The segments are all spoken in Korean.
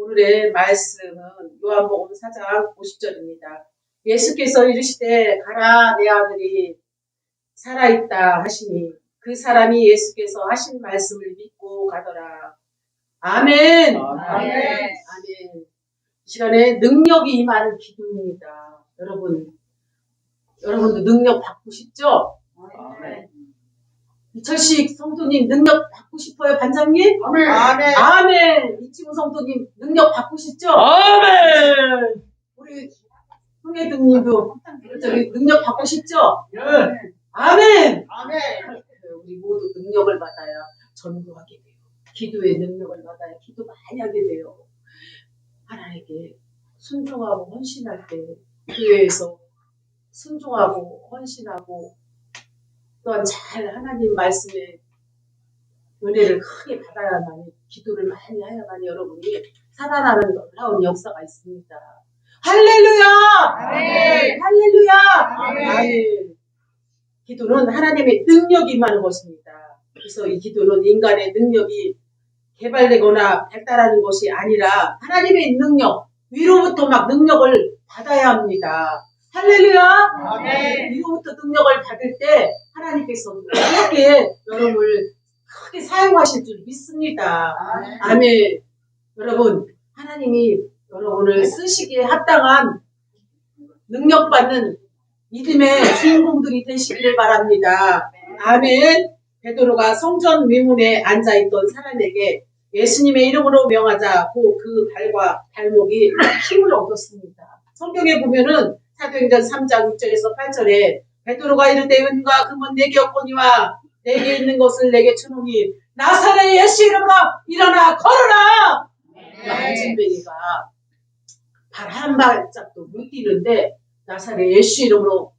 오늘의 말씀은 요한복음 4장 50절입니다. 예수께서 이르시되 가라 내 아들이 살아있다 하시니 그 사람이 예수께서 하신 말씀을 믿고 가더라. 아멘. 아멘. 아멘. 이 시간에 능력이 임하는 기도입니다. 여러분도 능력 받고 싶죠? 아멘. 이철식 성도님 능력 받고 싶어요, 반장님? 아멘. 아멘. 아멘. 이치구 성도님 능력 받고 싶죠? 아멘. 우리 홍혜등님도 저기 능력 받고 싶죠? 예. 아멘. 아멘. 우리 모두 능력을 받아야 전도하게 돼요. 기도의 능력을 받아야 기도 많이 하게 돼요. 하나님께 순종하고 헌신할 때 교회에서 순종하고 헌신하고 또한 잘 하나님 말씀에 은혜를 크게 받아야만 기도를 많이 해야만 여러분이 살아나는 놀라운 역사가 있습니다. 할렐루야! 아멘. 할렐루야! 아멘. 아멘. 기도는 하나님의 능력이 임하는 것입니다. 그래서 이 기도는 인간의 능력이 개발되거나 발달하는 것이 아니라 하나님의 능력, 위로부터 막 능력을 받아야 합니다. 할렐루야! 아멘. 위로부터 능력을 받을 때 하나님께서 크게 여러분을 크게 사용하실 줄 믿습니다. 아멘. 여러분, 하나님이 여러분을 쓰시기에 합당한 능력받는 믿음의 주인공들이 되시기를 바랍니다. 아멘. 베드로가 성전 위문에 앉아있던 사람에게 예수님의 이름으로 명하자고 그 발과 발목이 힘을 얻었습니다. 성경에 보면은 사도행전 3장 6절에서 8절에 베드로가 이르되 은과 금은 내게 없거니와 내게 있는 것을 내게 주노니 나사렛 예수 이름으로 일어나 걸어라. 안진뱅이가 발 한 발짝도 못 뛰는데 나사렛 예수 이름으로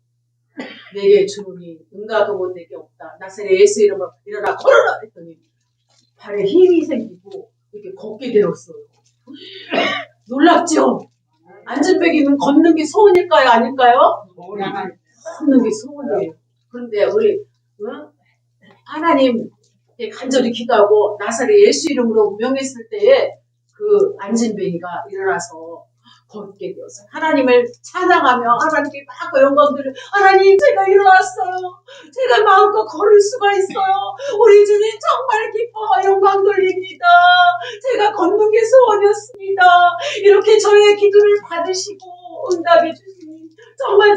내게 주노니 은과 금은 내게 없다. 나사렛 예수 이름으로 일어나 걸어라 했더니 발에 힘이 생기고 이렇게 걷게 되었어요. 놀랍죠? 안진뱅이는 걷는 게 소원일까요? 아닐까요? 걷는 게 소원이에요. 그런데 우리 하나님 간절히 기도하고 나사렛 예수 이름으로 명했을 때에 그 안진뱅이가 일어나서 걷게 되었어요. 하나님을 찬양하며 하나님께 막 영광들을 하나님 제가 일어났어요. 제가 마음껏 걸을 수가 있어요. 우리 주님 정말 기뻐 영광 돌립니다. 제가 걷는 게 소원이었습니다. 이렇게 저의 기도를 받으시고 응답해 주시니 정말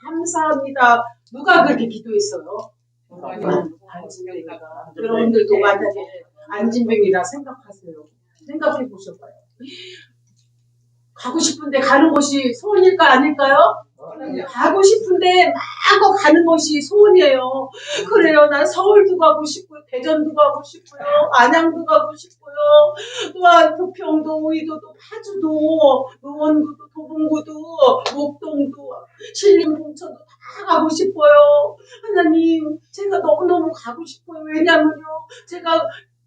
감사합니다. 누가 그렇게 기도했어요? 안진뱅이가. 여러분들도 만약에 안진뱅이라 생각하세요. 생각해 보셔봐요. 가고 싶은데 가는 것이 소원일까 아닐까요? 가고 싶은데 마음껏 가는 것이 소원이에요. 그래요. 난 서울도 가고 싶고요. 대전도 가고 싶고요. 안양도 가고 싶고요. 또한 부평도, 오이도도, 파주도, 노원구도, 도봉구도, 목동도, 신림동천도 다 가고 싶어요. 하나님, 제가 너무너무 가고 싶어요. 왜냐면요. 제가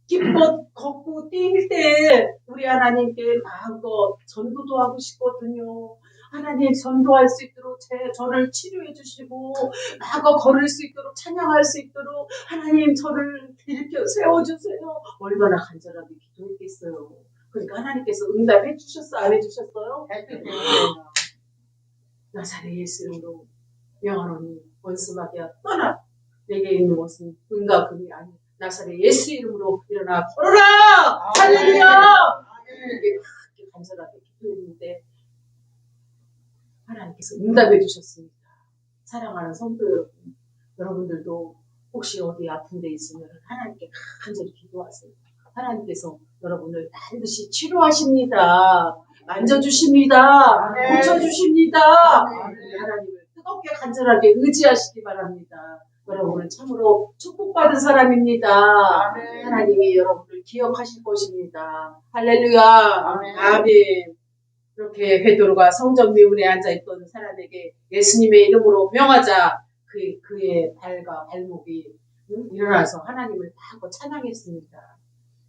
기껏 걷고 뛸 때 우리 하나님께 마음껏 전도도 하고 싶거든요. 하나님 전도할 수 있도록 저를 치료해 주시고 마음껏 걸을 수 있도록 찬양할 수 있도록 하나님 저를 일으켜 세워주세요. 얼마나 간절하게 기도했겠어요. 그러니까 하나님께서 응답해 주셨어요? 안 해주셨어요? 나사렛 예수 이름으로 명하노니 원수마귀야 떠나. 내게 있는 것은 은과 금이 아니야. 나사렛 예수 이름으로 일어나 걸어라! 할렐루야! 이렇게 그렇게 간절하게 기도했는데 하나님께서 응답해 주셨습니다. 사랑하는 성도 여러분, 여러분들도 혹시 어디 아픈 데 있으면 하나님께 간절히 기도하세요. 하나님께서 여러분을 반드시 치료하십니다. 만져주십니다. 고쳐주십니다. 하나님을 뜨겁게 간절하게 의지하시기 바랍니다. 여러분은 참으로 축복받은 사람입니다. 하나님이 여러분을 기억하실 것입니다. 할렐루야. 아멘. 이렇게 베드로가 성전 미문에 앉아있던 사람에게 예수님의 이름으로 명하자 그의 발과 발목이 일어나서 하나님을 마음껏 찬양했습니다.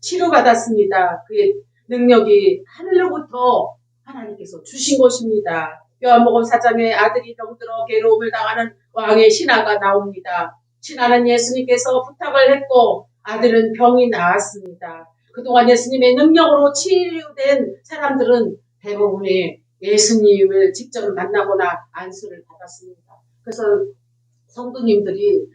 치료받았습니다. 그의 능력이 하늘로부터 하나님께서 주신 것입니다. 요한복음 4장에 아들이 병들어 괴로움을 당하는 왕의 신하가 나옵니다. 신하는 예수님께서 부탁을 했고 아들은 병이 나았습니다. 그동안 예수님의 능력으로 치유된 사람들은 대부분이 예수님을 직접 만나거나 안수를 받았습니다. 그래서 성도님들이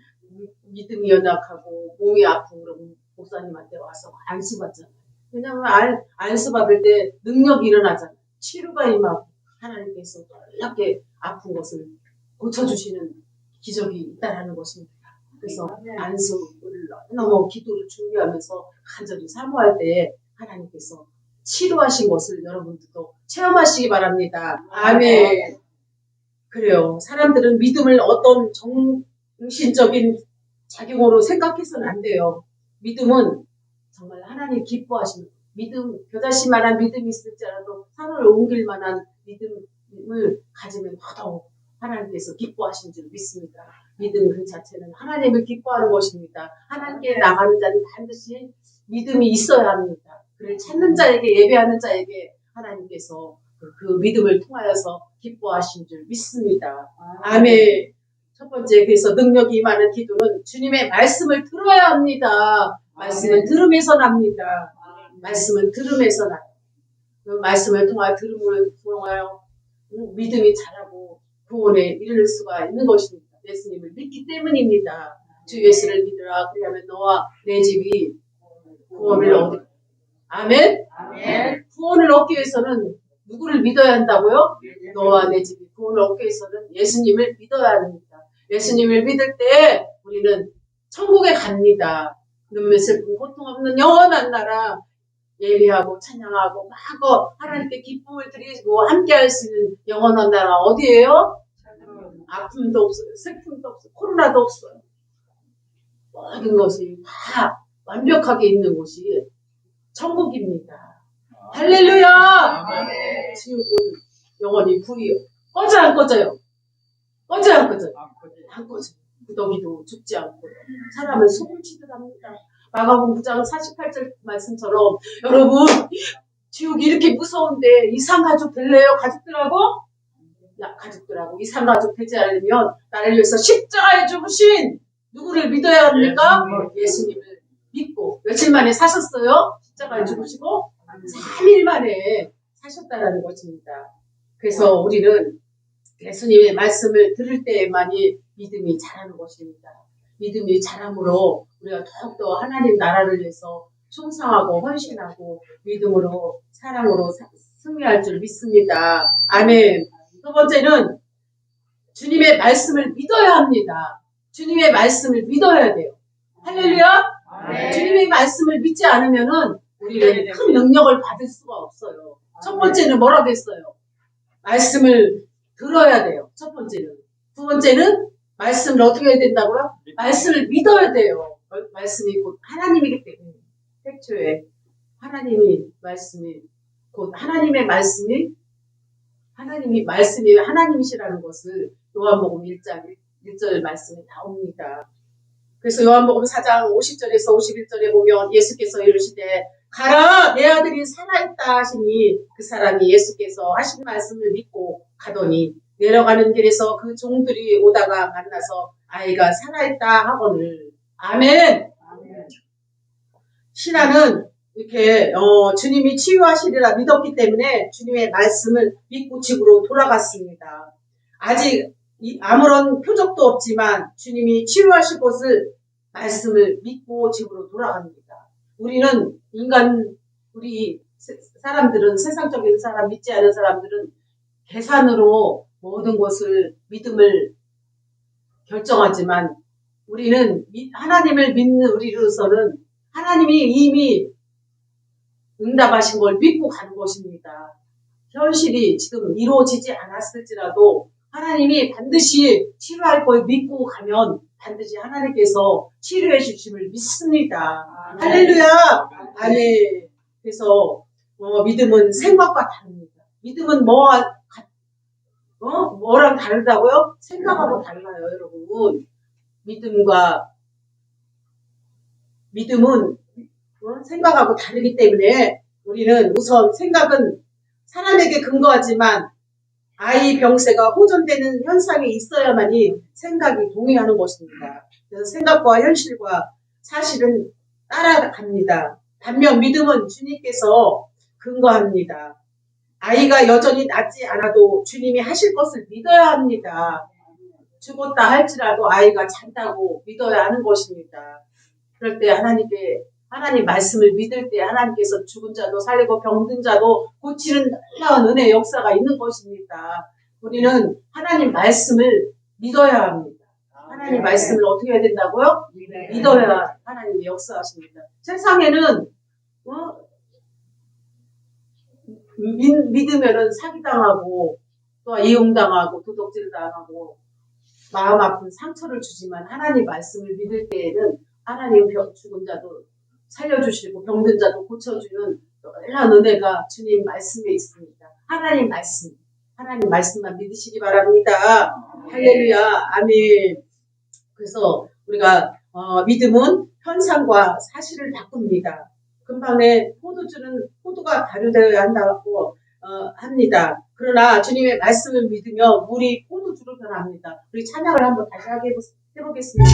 믿음이 연약하고 몸이 아프고 그러면 목사님한테 와서 안수 받잖아요. 왜냐하면 안수 받을 때 능력이 일어나잖아요. 치료가 임하고 하나님께서 놀랍게 아픈 것을 고쳐주시는 기적이 있다라는 것입니다. 그래서 안수를 너무 기도를 준비하면서 간절히 사모할 때 하나님께서 치료하신 것을 여러분들도 체험하시기 바랍니다. 아멘. 그래요. 사람들은 믿음을 어떤 정신적인 작용으로 생각해서는 안 돼요. 믿음은 정말 하나님 기뻐하시는 믿음, 겨자씨 만한 믿음이 있을지라도 산을 옮길 만한 믿음을 가지면 더더욱 하나님께서 기뻐하신 줄 믿습니다. 믿음 그 자체는 하나님을 기뻐하는 것입니다. 하나님께 나가는 자는 반드시 믿음이 있어야 합니다. 그를 찾는 자에게, 예배하는 자에게 하나님께서 그 믿음을 통하여서 기뻐하신 줄 믿습니다. 아멘. 첫 번째, 그래서 능력이 임하는 기도는 주님의 말씀을 들어야 합니다. 말씀은 들음에서 납니다. 말씀은 들음에서 나요. 그 말씀을 통하여 들음을 통하여 믿음이 자라고 구원에 이를 수가 있는 것입니다. 예수님을 믿기 때문입니다. 주 예수를 믿으라. 그러면 너와 내 집이 구원을 얻을. 아멘? 아멘. 구원을 얻기 위해서는 누구를 믿어야 한다고요? 너와 내 집이 구원을 얻기 위해서는 예수님을 믿어야 합니다. 예수님을 믿을 때 우리는 천국에 갑니다. 눈물 슬픔 고통 없는 영원한 나라 예배하고 찬양하고 마고 하나님께 기쁨을 드리고 함께 할 수 있는 영원한 나라 어디예요? 아픔도 없어요. 슬픔도 없어요. 코로나도 없어요. 모든 것이 다 완벽하게 있는 곳이 천국입니다. 할렐루야! 지옥은 영원히 불이 꺼져 안 꺼져요? 꺼져 안 꺼져요? 안 꺼져요. 구더기도 죽지 않고 사람을 속을 치더랍니다. 마가복음 9장 48절 말씀처럼 여러분 지옥이 이렇게 무서운데 이상가족 될래요? 가족들하고? 야, 가족들하고 이상가족 되지 않으면 나를 위해서 십자가에 죽으신 누구를 믿어야 합니까? 예수님을 믿고 며칠 만에 사셨어요? 십자가에 죽으시고 3일 만에 사셨다라는 것입니다. 그래서 우리는 예수님의 말씀을 들을 때만이 믿음이 자라는 것입니다. 믿음이 자람으로 우리가 더욱더 하나님 나라를 위해서 충성하고 헌신하고 믿음으로 사랑으로 승리할 줄 믿습니다. 아멘. 두 번째는 주님의 말씀을 믿어야 합니다. 주님의 말씀을 믿어야 돼요. 할렐루야. 아멘. 주님의 말씀을 믿지 않으면은 우리는 큰 능력을 받을 수가 없어요. 첫 번째는 뭐라고 했어요? 말씀을 들어야 돼요. 첫 번째는. 두 번째는 말씀을 어떻게 해야 된다고요? 말씀을 믿어야 돼요. 말씀이 곧 하나님이기 때문에. 태초에 하나님이 말씀이 곧 하나님의 말씀이 하나님이 말씀이 하나님이시라는 것을 요한복음 1장 1절 말씀에 나옵니다. 그래서 요한복음 4장 50절에서 51절에 보면 예수께서 이르시되 가라 내 아들이 살아있다 하시니 그 사람이 예수께서 하신 말씀을 믿고 가더니 내려가는 길에서 그 종들이 오다가 만나서 아이가 살아있다 하거늘. 아멘. 아멘. 신하는 이렇게 주님이 치유하시리라 믿었기 때문에 주님의 말씀을 믿고 집으로 돌아갔습니다. 아직 아무런 표적도 없지만 주님이 치유하실 것을 말씀을 믿고 집으로 돌아갑니다. 우리는 우리 사람들은 세상적인 사람 믿지 않은 사람들은 계산으로 모든 것을 믿음을 결정하지만 우리는 하나님을 믿는 우리로서는 하나님이 이미 응답하신 걸 믿고 가는 것입니다. 현실이 지금 이루어지지 않았을지라도 하나님이 반드시 치료할 걸 믿고 가면 반드시 하나님께서 치료해 주심을 믿습니다. 할렐루야! 아멘. 그래서 믿음은 생각과 다릅니다. 믿음은 뭐랑 다르다고요? 생각하고 달라요, 여러분. 믿음은 생각하고 다르기 때문에 우리는 우선 생각은 사람에게 근거하지만 아이 병세가 호전되는 현상이 있어야만이 생각이 동의하는 것입니다. 그래서 생각과 현실과 사실은 따라갑니다. 반면 믿음은 주님께서 근거합니다. 아이가 여전히 낫지 않아도 주님이 하실 것을 믿어야 합니다. 죽었다 할지라도 아이가 잔다고 믿어야 하는 것입니다. 그럴 때 하나님 말씀을 믿을 때 하나님께서 죽은 자도 살리고 병든 자도 고치는 놀라운 은혜의 역사가 있는 것입니다. 우리는 하나님 말씀을 믿어야 합니다. 하나님 말씀을 어떻게 해야 된다고요? 믿어야 하나님이 역사하십니다. 세상에는 믿으면은 사기당하고 또 이용당하고 도둑질당하고 마음 아픈 상처를 주지만 하나님 말씀을 믿을 때에는 하나님 죽은 자도 살려주시고 병든 자도 고쳐주는 놀라운 은혜가 주님 말씀에 있습니다. 하나님 말씀만 믿으시기 바랍니다. 할렐루야, 아멘. 그래서 우리가 믿음은 현상과 사실을 바꿉니다. 금방에 포도가 발효되어야 한다고 합니다. 그러나 주님의 말씀을 믿으며 물이 포도주로 변합니다. 우리 찬양을 한번 다시 해보겠습니다.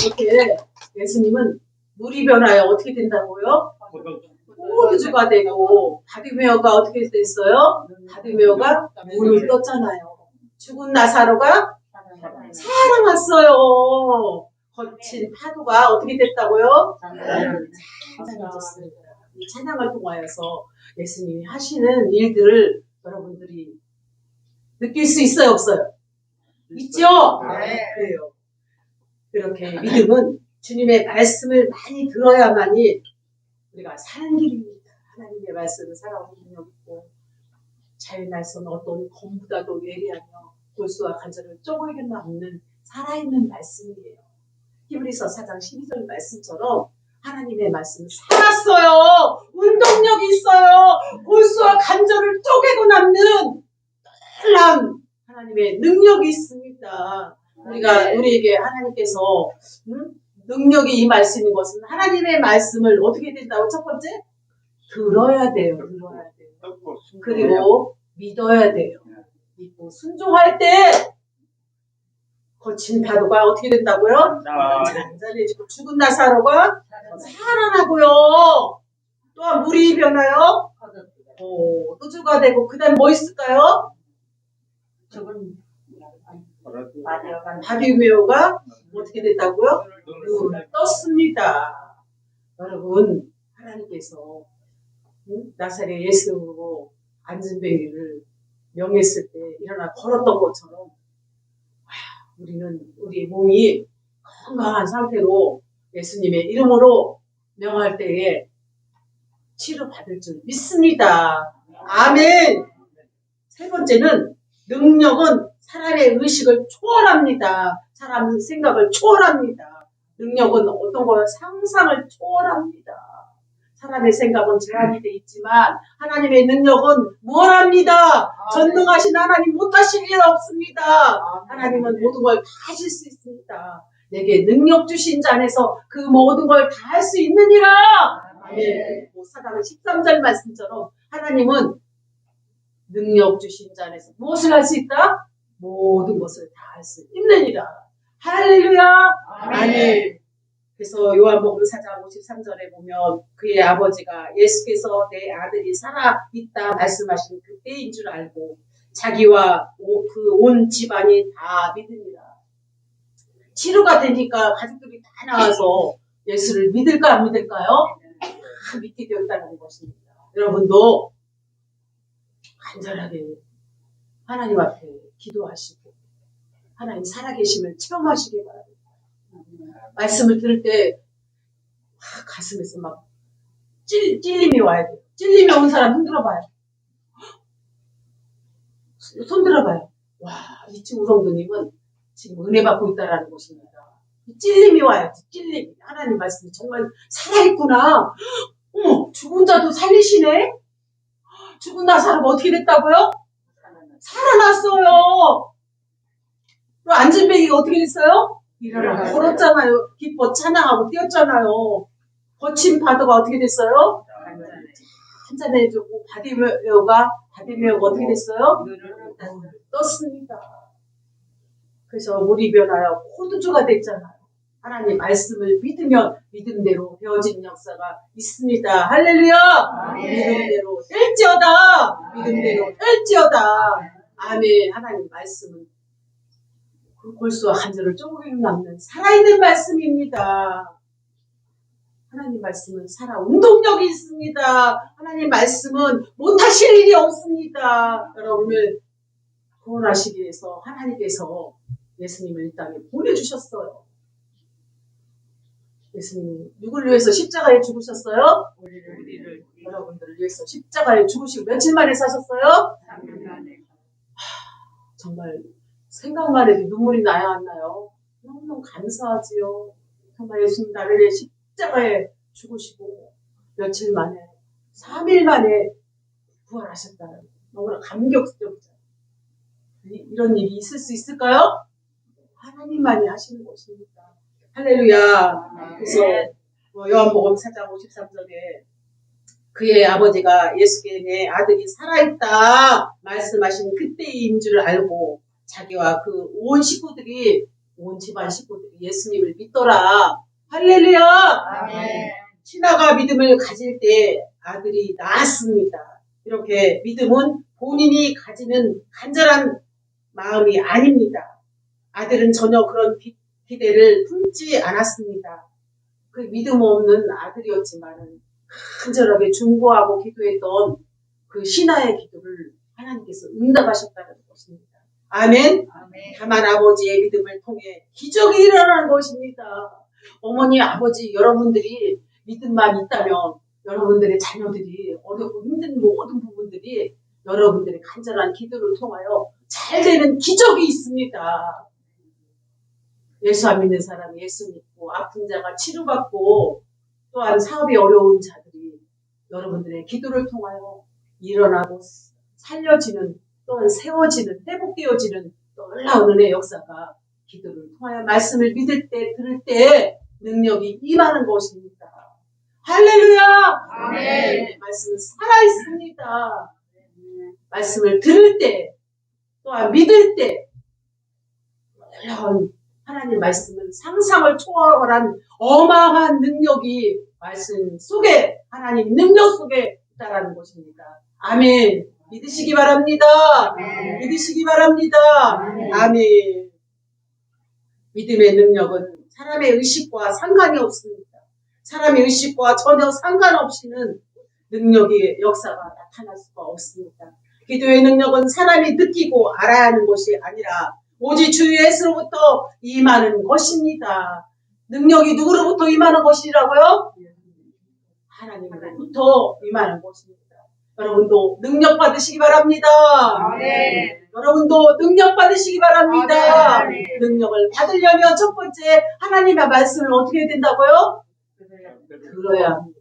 이렇게 예수님은 물이 변하여 어떻게 된다고요? 포도주가 되고 바디메어가 어떻게 됐어요? 바디메어가 문을 떴잖아요. 죽은 나사로가 살아났어요. 거친 파도가 어떻게 됐다고요? 찬양해졌어요. 이 찬양을 통하여서 예수님이 하시는 일들을 여러분들이 느낄 수 있어요, 없어요? 있죠? 네. 그래요. 그렇게 믿음은 주님의 말씀을 많이 들어야만이 우리가 사는 길입니다. 하나님의 말씀을 살아오는 능력 있고 자유의 날선 어떤 검보다도 예리하며 골수와 간절을 쪼개게 막는 살아있는 말씀이에요. 히브리서 4장 12절 말씀처럼 하나님의 말씀은 살았어요. 운동력이 있어요. 골수와 간절을 쪼개고 남는 놀라운 하나님의 능력이 있습니다. 우리에게 하나님께서 능력이 이 말씀인 것은 하나님의 말씀을 어떻게 된다고? 첫 번째 들어야 돼요. 그리고 믿어야 돼요. 믿고 순종할 때 거친 파도가 어떻게 된다고요? 잔잔해지고 죽은 나사로가 살아나고요. 또한 물이 변하여 포도주가 되고 그 다음 뭐 있을까요? 바디메어가 어떻게 됐다고요? 눈을 떴습니다. 여러분, 하나님께서 나사렛 예수로 앉은 뱅이를 명했을 때 일어나 걸었던 것처럼 우리는 우리 몸이 건강한 상태로 예수님의 이름으로 명할 때에 치료받을 줄 믿습니다. 아멘. 세 번째는 능력은 사람의 의식을 초월합니다. 사람 생각을 초월합니다. 능력은 어떤 걸 상상을 초월합니다. 사람의 생각은 제한이 돼 있지만 하나님의 능력은 무한합니다. 전능하신 하나님 못하실 일 없습니다. 하나님은 모든 걸 다 하실 수 있습니다. 내게 능력 주신 자 안에서 그 모든 걸 다 할 수 있느니라. 아멘. 사도행 13절 말씀처럼 하나님은 능력 주신 자 안에서 무엇을 할 수 있다? 모든 것을 다 할 수 있느니라. 할렐루야. 아멘. 그래서 요한복음 4장 53절에 보면 그의 아버지가 예수께서 내 아들이 살아있다 말씀하신 그때인 줄 알고 자기와 그 온 집안이 다 믿으니라. 치료가 되니까 가족들이 다 나와서 예수를 믿을까 안 믿을까요? 다 믿게 되었다는 것입니다. 여러분도 간절하게 하나님 앞에 기도하시고 하나님 살아계심을 체험하시기 바랍니다. 말씀을 들을 때 가슴에서 막 찔림이 와야 돼요. 찔림이 온 사람 손 들어봐요. 손 들어봐요. 와, 이 친구 성도님은 지금 은혜 받고 있다라는 것입니다. 찔림이 와요. 찔림. 하나님 말씀이 정말 살아있구나. 어머, 죽은 자도 살리시네. 죽은 나사람 어떻게 됐다고요? 살아났어요. 그리고 앉은 베개가 어떻게 됐어요? 일어나 걸었잖아요. 기뻐 찬양하고 뛰었잖아요. 거친 파도가 어떻게 됐어요? 한잔해주고 바디메어가 어떻게 됐어요? 떴습니다. 그래서 물이 변하여 포도주가 됐잖아요. 하나님 말씀을 믿으면 믿음대로 되어진 역사가 있습니다. 할렐루야. 믿음대로 될지어다. 믿음대로 될지어다. 아멘. 하나님 말씀은 그 골수와 간절을 쪼개고 남는 살아있는 말씀입니다. 하나님 말씀은 살아 운동력이 있습니다. 하나님 말씀은 못하실 일이 없습니다. 여러분을 구원하시기 위해서 하나님께서 예수님을 이 땅에 보내주셨어요. 예수님이 누구를 위해서 십자가에 죽으셨어요? 우리를 여러분들을 위해서 십자가에 죽으시고 며칠 만에 사셨어요? 3년 만에. 정말 생각만 해도 눈물이 나야 안 나요? 너무너무 감사하지요. 정말 예수님 나를 위해 십자가에 죽으시고 며칠 만에 3일 만에 부활하셨다는 너무나 감격스럽죠. 이런 일이 있을 수 있을까요? 하나님만이 하시는 것입니다. 할렐루야. 그래서 요한복음 4장 53절에 그의 아버지가 예수께 내 아들이 살아있다 말씀하신 그때인 줄 알고 자기와 그 온 식구들이 온 집안 식구들이 예수님을 믿더라. 할렐루야. 아멘. 신하가 믿음을 가질 때 아들이 낳았습니다. 이렇게 믿음은 본인이 가지는 간절한 마음이 아닙니다. 아들은 전혀 그런 기대를 품지 않았습니다. 그 믿음 없는 아들이었지만 간절하게 중보하고 기도했던 그 신하의 기도를 하나님께서 응답하셨다는 것입니다. 아멘. 아멘. 다만 아버지의 믿음을 통해 기적이 일어나는 것입니다. 어머니, 아버지, 여러분들이 믿음만 있다면 여러분들의 자녀들이 어렵고 힘든 모든 부분들이 여러분들의 간절한 기도를 통하여 잘 되는 기적이 있습니다. 예수 안 믿는 사람이 예수 믿고 아픈 자가 치료받고 또한 사업이 어려운 자들이 여러분들의 기도를 통하여 일어나고 살려지는 또한 세워지는 회복되어지는 놀라운 은혜의 역사가 기도를 통하여 말씀을 믿을 때 들을 때 능력이 임하는 것입니다. 할렐루야. 아멘. 말씀은 살아있습니다. 말씀을 들을 때 또한 믿을 때 놀라운 하나님 말씀은 상상을 초월한 어마어마한 능력이 말씀 속에 하나님 능력 속에 있다라는 것입니다. 아멘. 믿으시기 바랍니다. 아멘. 믿으시기 바랍니다. 아멘. 아멘. 믿음의 능력은 사람의 의식과 상관이 없습니다. 사람의 의식과 전혀 상관없이는 능력의 역사가 나타날 수가 없습니다. 기도의 능력은 사람이 느끼고 알아야 하는 것이 아니라 오직 주 예수로부터 임하는 것입니다. 능력이 누구로부터 임하는 것이라고요? 하나님으로부터 임하는 것입니다. 여러분도 능력 받으시기 바랍니다. 아멘. 여러분도 능력 받으시기 바랍니다. 아멘. 능력을 받으려면 첫 번째 하나님의 말씀을 어떻게 해야 된다고요? 들어야 합니다.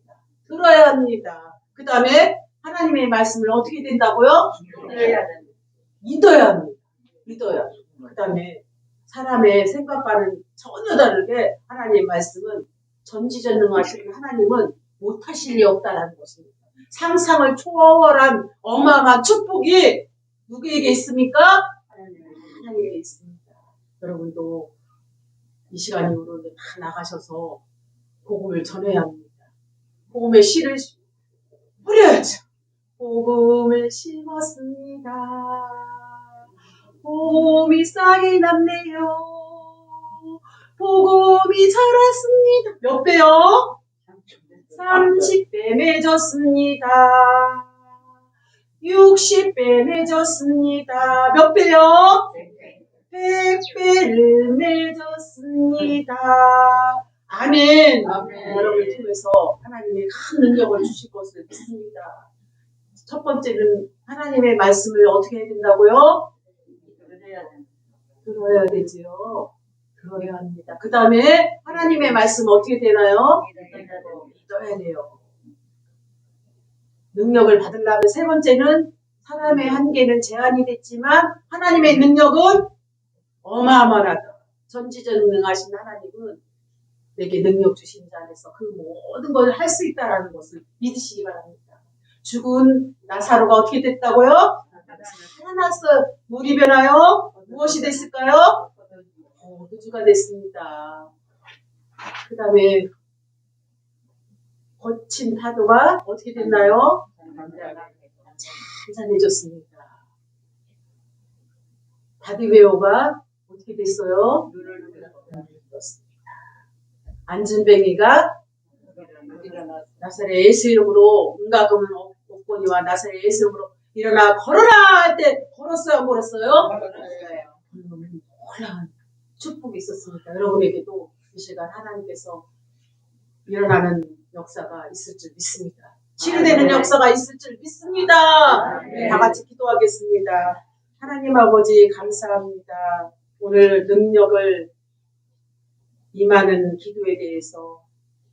들어야 합니다. 그 다음에 하나님의 말씀을 어떻게 해야 된다고요? 믿어야 합니다. 믿어야. 그 다음에 사람의 생각과는 전혀 다르게 하나님의 말씀은 전지전능하신 하나님은 못하실 리 없다는 것입니다. 상상을 초월한 어마어마한 축복이 누구에게 있습니까? 하나님에게 있습니다. 여러분도 이 시간 이후로 다 나가셔서 복음을 전해야 합니다. 복음의 씨를 뿌려야죠. 복음을 심었습니다. 복음이 싹이 났네요. 복음이 자랐습니다. 몇 배요? 30배 맺었습니다. 60배 맺었습니다. 몇 배요? 100배를 맺었습니다. 아멘. 여러분을 통해서 하나님의 큰 능력을 주실 것을 믿습니다. 첫 번째는 하나님의 말씀을 어떻게 해야 된다고요? 들어야 되지요. 들어야 합니다. 그 다음에 하나님의 말씀 어떻게 되나요? 믿어야 돼요. 능력을 받으려면 세 번째는 사람의 한계는 제한이 됐지만 하나님의 능력은 어마어마하다. 전지전능하신 하나님은 내게 능력 주신 자 안에서 그 모든 걸 할 수 있다는 것을 믿으시기 바랍니다. 죽은 나사로가 어떻게 됐다고요? 살아났어요. 물이 변하여 무엇이 됐을까요? 구주가 됐습니다. 그 다음에 거친 파도가 어떻게 됐나요? 잔잔해졌습니다. 바디메오가 어떻게 됐어요? 안진뱅이가 나사렛 예수 이름으로 은가금은 없거니와 나사렛 예수 이름으로 일어나 걸어라 할 때 걸었어요? 안 걸었어요? 놀라운 축복이 있었습니다. 여러분에게도 이 시간 하나님께서 일어나는 역사가 있을 줄 믿습니다. 치유되는 역사가 있을 줄 믿습니다. 다 같이 기도하겠습니다. 하나님 아버지 감사합니다. 오늘 능력을 임하는 기도에 대해서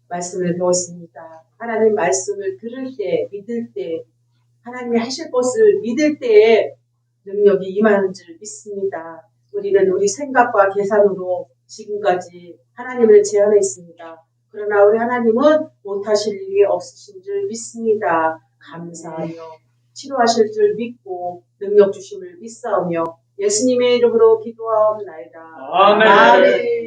말씀을 배웠습니다. 하나님 말씀을 들을 때, 믿을 때, 하나님이 하실 것을 믿을 때에 능력이 임하는 줄 믿습니다. 우리는 우리 생각과 계산으로 지금까지 하나님을 제한했습니다. 그러나 우리 하나님은 못하실 일이 없으신 줄 믿습니다. 감사하며 치료하실 줄 믿고 능력 주심을 믿사오며 예수님의 이름으로 기도하옵나이다. 아멘. 아멘.